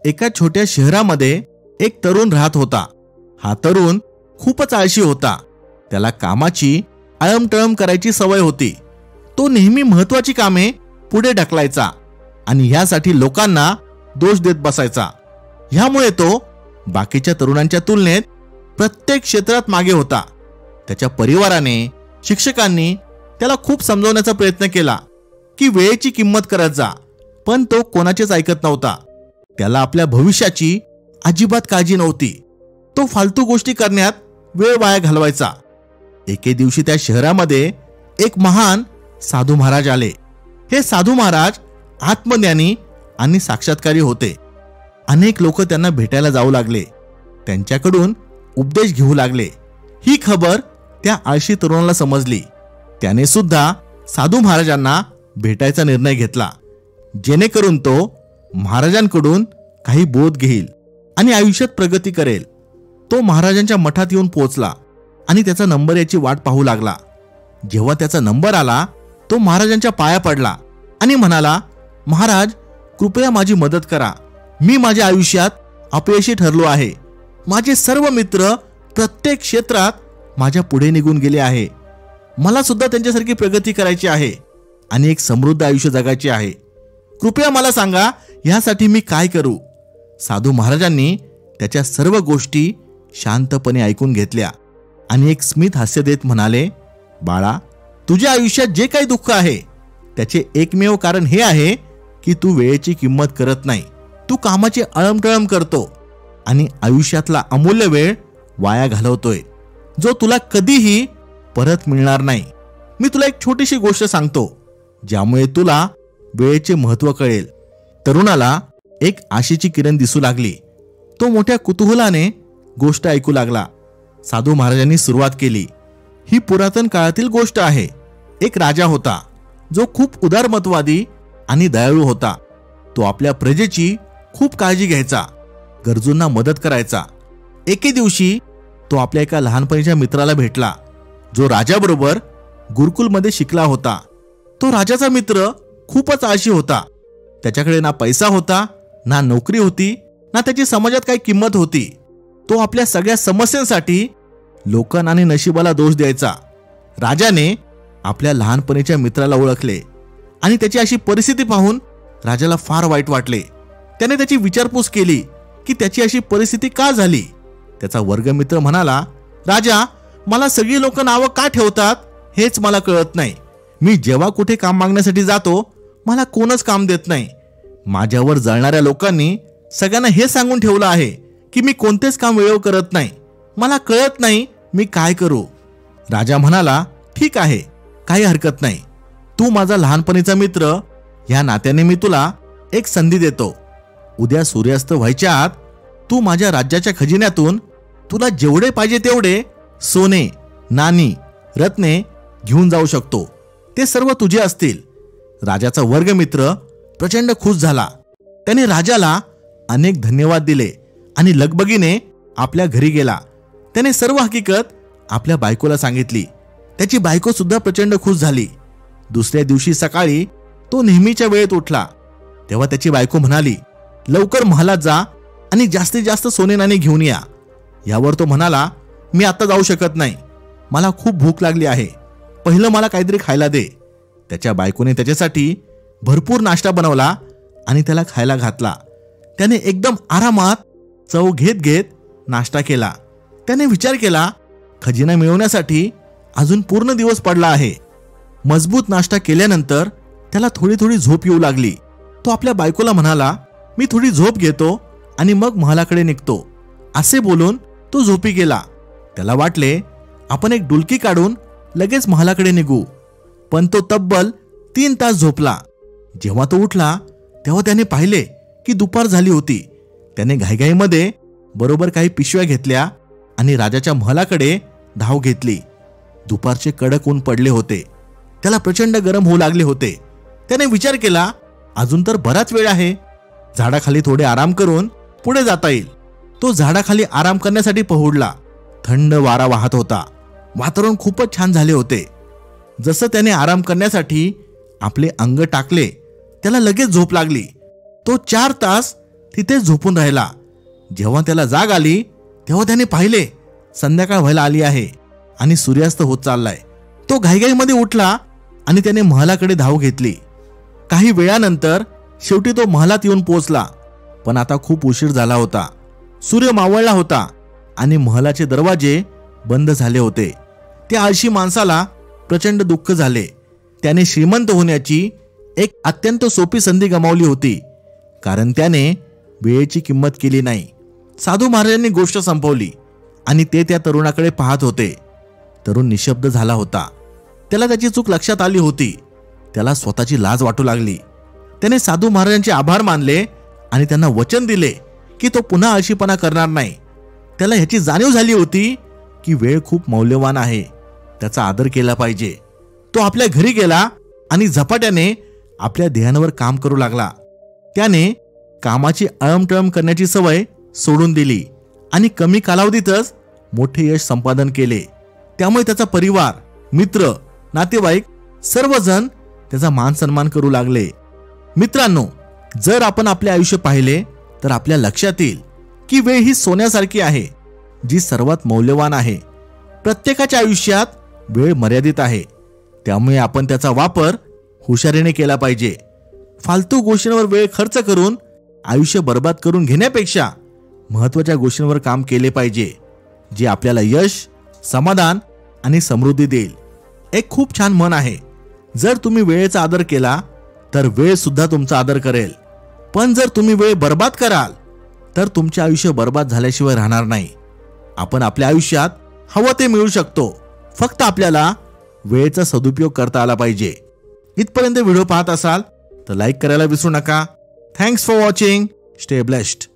एका छोट्या शहरामध्ये एक तरुण राहत होता. हा तरुण खूपच आळशी होता. त्याला कामाची आळमटळम करायची सवय होती. तो नेहमी महत्वाची कामे पुढे ढकलायचा आणि यासाठी लोकांना दोष देत बसायचा. ह्यामुळे तो बाकीच्या तरुणांच्या तुलनेत प्रत्येक क्षेत्रात मागे होता. त्याच्या परिवाराने, शिक्षकांनी त्याला खूप समजवण्याचा प्रयत्न केला की वेळेची किंमत करत जा, पण तो कोणाचेच ऐकत नव्हता. त्याला आपल्या भविष्याची अजिबात काळजी नव्हती. तो फालतू गोष्टी करण्यात वेळ वाया घालवायचा. एके दिवशी त्या शहरामध्ये एक महान साधू महाराज आले. हे साधू महाराज आत्मज्ञानी आणि साक्षात्कारी होते. अनेक लोक त्यांना भेटायला जाऊ लागले, त्यांच्याकडून उपदेश घेऊ लागले. ही खबर त्या आळशी तरुणाला समजली. त्याने सुद्धा साधू महाराजांना भेटायचा निर्णय घेतला, जेणेकरून तो महाराजांकडून काही बोध घेईल आणि आयुष्यात प्रगती करेल. तो महाराजांच्या मठात येऊन पोहोचला आणि त्याचा नंबर याची वाट पाहू लागला. जेव्हा त्याचा नंबर आला, तो महाराजांच्या पाया पडला आणि म्हणाला, महाराज, कृपया माझी मदत करा. मी माझ्या आयुष्यात अपयशी ठरलो आहे. माझे सर्व मित्र प्रत्येक क्षेत्रात माझ्या पुढे निघून गेले आहे. मला सुद्धा त्यांच्यासारखी प्रगती करायची आहे आणि एक समृद्ध आयुष्य जगायचे आहे. कृपया मला सांगा, यासाठी मी काय करू? साधू महाराजांनी त्याच्या सर्व गोष्टी शांतपणे ऐकून घेतल्या आणि एक स्मित हास्य देत म्हणाले, बाळा, तुझ्या आयुष्यात जे काही दुःख आहे त्याचे एकमेव कारण हे आहे की तू वेळेची किंमत करत नाही. तू कामाची अळमटळम करतो आणि आयुष्यातला अमूल्य वेळ वाया घालवतोय, जो तुला कधीही परत मिळणार नाही. मी तुला एक छोटीशी गोष्ट सांगतो, ज्यामुळे तुला वेळेचे महत्त्व कळेल. तरुणाला एक आशेची किरण दिसू लागली. तो मोठ्या कुतूहलाने गोष्ट ऐकू लागला. साधू महाराजांनी सुरुवात केली, ही पुरातन काळातील गोष्ट आहे. एक राजा होता, जो खूप उदारमतवादी आणि दयाळू होता. तो आपल्या प्रजेची खूप काळजी घ्यायचा, गरजूंना मदत करायचा. एके दिवशी तो आपल्या एका लहानपणीच्या मित्राला भेटला, जो राजाबरोबर गुरुकुलमध्ये शिकला होता. तो राजाचा मित्र खूपच आळशी होता. त्याच्याकडे ना पैसा होता, ना नोकरी होती, ना त्याची समाजात काही किंमत होती. तो आपल्या सगळ्या समस्यांसाठी लोकांना आणि नशिबाला दोष द्यायचा. राजाने आपल्या लहानपणीच्या मित्राला ओळखले आणि त्याची अशी परिस्थिती पाहून राजाला फार वाईट वाटले. त्याने त्याची विचारपूस केली की त्याची अशी परिस्थिती का झाली. त्याचा वर्गमित्र म्हणाला, राजा, मला सगळी लोक नावं का ठेवतात हेच मला कळत नाही. मी जेव्हा कुठे काम मागण्यासाठी जातो, मला कोणच काम देत नाही. माझ्यावर जळणाऱ्या लोकांनी सगळ्यांना हे सांगून ठेवलं आहे की मी कोणतेच काम वेळेवर करत नाही. मला कळत नाही मी काय करू. राजा म्हणाला, ठीक आहे, काही हरकत नाही. तू माझा लहानपणीचा मित्र, या नात्याने मी तुला एक संधी देतो. उद्या सूर्यास्त व्हायच्या आत तू माझ्या राज्याच्या खजिन्यातून तुला जेवढे पाहिजे तेवढे सोने, नाणी, रत्ने घेऊन जाऊ शकतो. ते सर्व तुझे असतील. राजाचा वर्गमित्र प्रचंड खुश झाला. त्याने राजाला अनेक धन्यवाद दिले आणि लगबगीने आपल्या घरी गेला. त्याने सर्व हकीकत आपल्या बायकोला सांगितली. त्याची बायको सुद्धा प्रचंड खुश झाली. दुसऱ्या दिवशी सकाळी तो नेहमीच्या वेळेत उठला. तेव्हा त्याची बायको म्हणाली, लवकर महालात जा आणि जास्तीत जास्त सोने नाणी घेऊन या. यावर तो म्हणाला, मी आता जाऊ शकत नाही. मला खूप भूक लागली आहे. पहिलं मला काहीतरी खायला दे. त्याच्या बायकोने त्याच्यासाठी भरपूर नाश्ता बनवला आणि त्याला खायला घातला. त्याने एकदम आरामात चव घेत घेत नाश्ता केला. त्याने विचार केला, खजिना मिळवण्यासाठी अजून पूर्ण दिवस पडला आहे. मजबूत नाश्ता केल्यानंतर त्याला थोडी थोडी झोप येऊ लागली. तो आपल्या बायकोला म्हणाला, मी थोडी झोप घेतो आणि मग महालाकडे निघतो. असे बोलून तो झोपी गेला. त्याला वाटले, आपण एक डुलकी काढून लगेच महालाकडे निघू. पण तो तब्बल 3 तास झोपला. जेव्हा तो उठला तेव्हा त्याने पाहिले की दुपार झाली होती. त्याने घाईघाईमध्ये बरोबर काही पिशव्या घेतल्या आणि राजाच्या महालाकडे धाव घेतली. दुपारचे कडक ऊन पडले होते. त्याला प्रचंड गरम होऊ लागले होते. त्याने विचार केला, अजून तर बराच वेळ आहे. झाडाखाली थोडे आराम करून पुढे जाता येईल. तो झाडाखाली आराम करण्यासाठी पहुडला. थंड वारा वाहत होता. वातावरण खूपच छान झाले होते. जसं त्याने आराम करण्यासाठी आपले अंग टाकले, त्याला लगेच झोप लागली. तो 4 तास तिथेच झोपून राहिला. जेव्हा त्याला जाग आली तेव्हा त्याने पाहिले संध्याकाळ व्हायला आली आहे आणि सूर्यास्त होत चाललाय. तो घाईघाईमध्ये उठला आणि त्याने महालाकडे धाव घेतली. काही वेळानंतर शेवटी तो महालात येऊन पोहोचला. पण आता खूप उशीर झाला होता. सूर्य मावळला होता आणि महालाचे दरवाजे बंद झाले होते. त्या आळशी माणसाला प्रचंड दुःख झाले. त्याने श्रीमंत होण्याची एक अत्यंत सोपी संधी गमावली होती, कारण त्याने वेळेची किंमत केली नाही. साधू महाराजांनी गोष्ट संपवली आणि ते त्या तरुणाकडे पाहत होते. तरुण निशब्द झाला होता. त्याला त्याची चूक लक्षात आली होती. त्याला स्वतःची लाज वाटू लागली. त्याने साधू महाराजांचे आभार मानले आणि त्यांना वचन दिले की तो पुन्हा आळशीपणा करणार नाही. त्याला ह्याची जाणीव झाली होती की वेळ खूप मौल्यवान आहे, त्याचा आदर केला पाहिजे. तो आपल्या घरी गेला आणि झपाट्याने आपल्या ध्येयावर काम करू लागला. त्याने कामाची अळमटळम करण्याची सवय सोडून दिली आणि कमी कालावधीतच मोठे यश संपादन केले. त्यामुळे त्याचा परिवार, मित्र, नातेवाईक सर्वजण त्याचा मान सन्मान करू लागले. मित्रांनो, जर आपण आपले आयुष्य पाहिले तर आपल्या लक्षात येईल की वेळ ही सोन्यासारखी आहे, जी सर्वात मौल्यवान आहे. प्रत्येकाच्या आयुष्यात वेळ मर्यादित आहे, त्यामुळे आपण त्याचा वापर हुशारीने केला पाहिजे. फालतू गोष्टींवर वेळ खर्च करून आयुष्य बर्बाद करून घेण्यापेक्षा महत्त्वाच्या गोष्टींवर काम केले पाहिजे, जे आपल्याला यश, समाधान आणि समृद्धी देईल. एक खूप छान म्हण आहे, जर तुम्ही वेळेचा आदर केला तर वेळ सुद्धा तुमचा आदर करेल. पण जर तुम्ही वेळ बर्बाद कराल तर तुमचे आयुष्य बर्बाद झाल्याशिवाय राहणार नाही. आपण आपल्या आयुष्यात हवं ते मिळू शकतो, फक्त आपल्याला वेळेचा सदुपयोग करता आला पाहिजे. इथपर्यंत व्हिडिओ पाहत असाल तर लाईक करायला विसरू नका. Thanks for watching. Stay blessed.